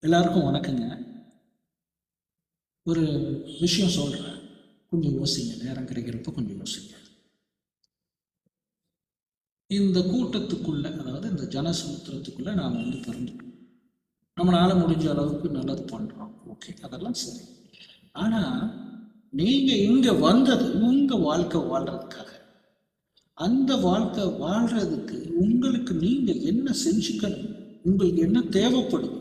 எல்லாருக்கும் வணக்கங்க. ஒரு விஷயம் சொல்கிறேன், கொஞ்சம் யோசிங்க. நேரம் கிடைக்கிறப்ப கொஞ்சம் யோசிங்க. இந்த கூட்டத்துக்குள்ள, அதாவது இந்த ஜனசமுத்திரத்துக்குள்ள நாம் பிறந்துட்டோம். நம்மளால முடிஞ்ச அளவுக்கு நல்லது பண்ணுறோம், ஓகே, அதெல்லாம் சரி. ஆனால் நீங்கள் இங்கே வந்தது உங்கள் வாழ்க்கை வாழ்கிறதுக்காக. அந்த வாழ்க்கை வாழ்கிறதுக்கு உங்களுக்கு நீங்கள் என்ன செஞ்சுக்கணும், உங்களுக்கு என்ன தேவைப்படுது,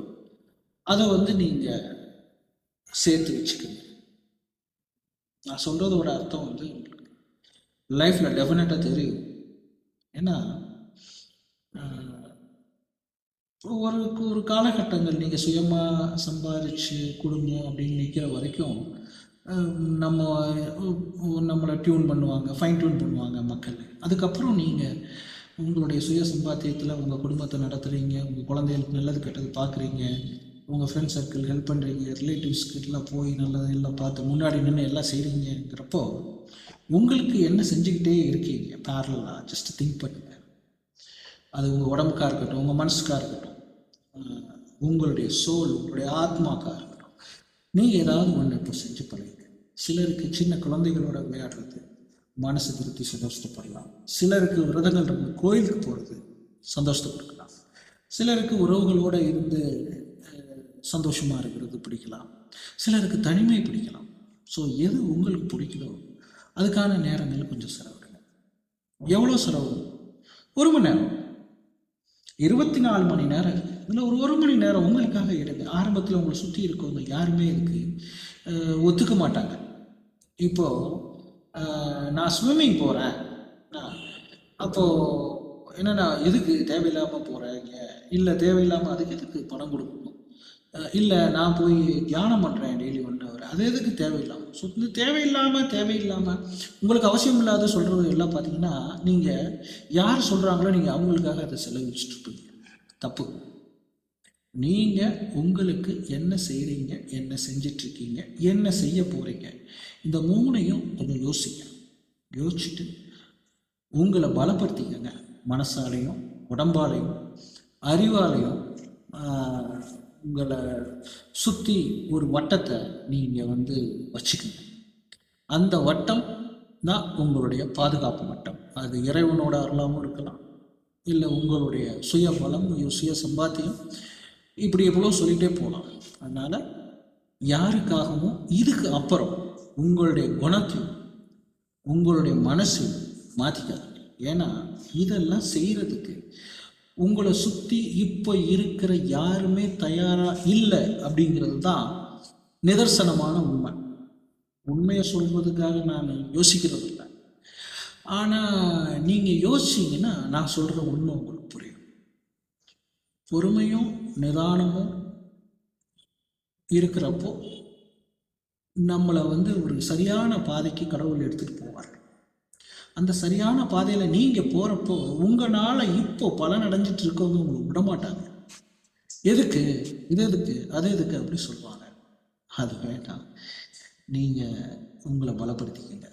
அதை நீங்கள் சேர்த்து வச்சுக்கணும். நான் சொல்கிறதோட அர்த்தம் லைஃப்பில் டெஃபினட்டாக தெரியும். ஏன்னா ஒரு காலகட்டங்கள் நீங்கள் சுயமாக சம்பாதிச்சு குடும்பம் அப்படின்னு நிற்கிற வரைக்கும் நம்மளை டியூன் பண்ணுவாங்க, ஃபைன் டியூன் பண்ணுவாங்க மக்கள். அதுக்கப்புறம் நீங்கள் உங்களுடைய சுய சம்பாத்தியத்தில் உங்கள் குடும்பத்தை நடத்துகிறீங்க, உங்கள் குழந்தைகளுக்கு நல்லது கெட்டது பார்க்குறீங்க, உங்கள் ஃப்ரெண்ட் சர்க்கிள் ஹெல்ப் பண்ணுறீங்க, ரிலேட்டிவ்ஸ்கிட்டலாம் போய் நல்லது எல்லாம் பார்த்து முன்னாடி நின்று எல்லாம் செய்கிறீங்கிறப்போ உங்களுக்கு என்ன செஞ்சுக்கிட்டே இருக்கீங்க பேரலாக. ஜஸ்ட் திங்க் பண்ணுங்க. அது உங்கள் உடம்புக்காக இருக்கட்டும், உங்கள் மனசுக்காக இருக்கட்டும், உங்களுடைய சோல், உங்களுடைய ஆத்மாக்காக இருக்கட்டும், நீங்கள் ஏதாவது ஒன்று இப்போ செஞ்சு பழகுங்க. சிலருக்கு சின்ன குழந்தைகளோட விளையாடுறது மனசு திருப்தி சந்தோஷப்படலாம். சிலருக்கு விரதங்கள் கோயிலுக்கு போகிறது சந்தோஷப்படுத்தலாம். சிலருக்கு உறவுகளோடு இருந்து சந்தோஷமாக இருக்கிறது பிடிக்கலாம். சிலருக்கு தனிமை பிடிக்கலாம். ஸோ எது உங்களுக்கு பிடிக்குதோ அதுக்கான நேரங்கள் கொஞ்சம் செலவிடுங்க. எவ்வளோ செலவு? 1 மணி நேரம், 24 மணி நேரம், இதில் ஒரு 1 மணி நேரம் உங்களுக்காக எடுங்க. ஆரம்பத்தில் உங்களை சுற்றி இருக்கவங்க யாருமே இதுக்கு ஒத்துக்க மாட்டாங்க. இப்போது நான் ஸ்விம்மிங் போகிறேன், அப்போது என்னென்னா எதுக்கு தேவையில்லாமல் போகிறேங்க, இல்லை தேவையில்லாமல் அதுக்கு எதுக்கு பணம் கொடுக்கணும், இல்லை நான் போய் தியானம் பண்ணுறேன் டெய்லி 1 hour, அது எதுக்கு தேவையில்லாமல். ஸோ இந்த தேவையில்லாமல் உங்களுக்கு அவசியம் இல்லாத சொல்கிறது எல்லாம் பார்த்தீங்கன்னா நீங்கள் யார் சொல்கிறாங்களோ நீங்கள் அவங்களுக்காக அதை செலவிச்சுட்ருப்பீங்க. தப்பு. நீங்கள் உங்களுக்கு என்ன செய்கிறீங்க, என்ன செஞ்சிட்ருக்கீங்க, என்ன செய்ய போகிறீங்க, இந்த 3ஐயும் கொஞ்சம் யோசிச்சுட்டு உங்களை பலப்படுத்திக்கங்க. மனசாலையும் உடம்பாலையும் அறிவாலையும் உங்களை சுற்றி ஒரு வட்டத்தை நீங்கள் வச்சுக்கோங்க. அந்த வட்டம் தான் உங்களுடைய பாதுகாப்பு வட்டம். அது இறைவனோட அருளாகவும் இருக்கலாம், இல்லை உங்களுடைய சுய பலம், சுய சம்பாத்தியம், இப்படி எவ்வளோ சொல்லிகிட்டே போகலாம். அதனால் யாருக்காகவும் இதுக்கு அப்புறம் உங்களுடைய குணத்தையும் உங்களுடைய மனசையும் மாற்றிக்காது. ஏன்னா இதெல்லாம் செய்கிறதுக்கு உங்களை சுற்றி இப்போ இருக்கிற யாருமே தயாராக இல்லை அப்படிங்கிறது தான் நிதர்சனமான உண்மை. உண்மையை சொல்வதுக்காக நான் யோசிக்கிறது இல்லை. ஆனால் நீங்கள் யோசிச்சிங்கன்னா நான் சொல்கிற உண்மை உங்களுக்கு புரியும். பொறுமையும் நிதானமும் இருக்கிறப்போ நம்மளை ஒரு சரியான பாதைக்கு கடவுள் எடுத்துகிட்டு போவார். அந்த சரியான பாதையில் நீங்கள் போகிறப்போ உங்களால் இப்போ பலன் அடைஞ்சிட்டு இருக்கவங்க உங்களுக்கு விடமாட்டாங்க. எதுக்கு இது எதுக்கு அது எதுக்கு அப்படி சொல்லுவாங்க. அது வேண்டாம். நீங்கள் உங்களை பலப்படுத்திக்கங்க.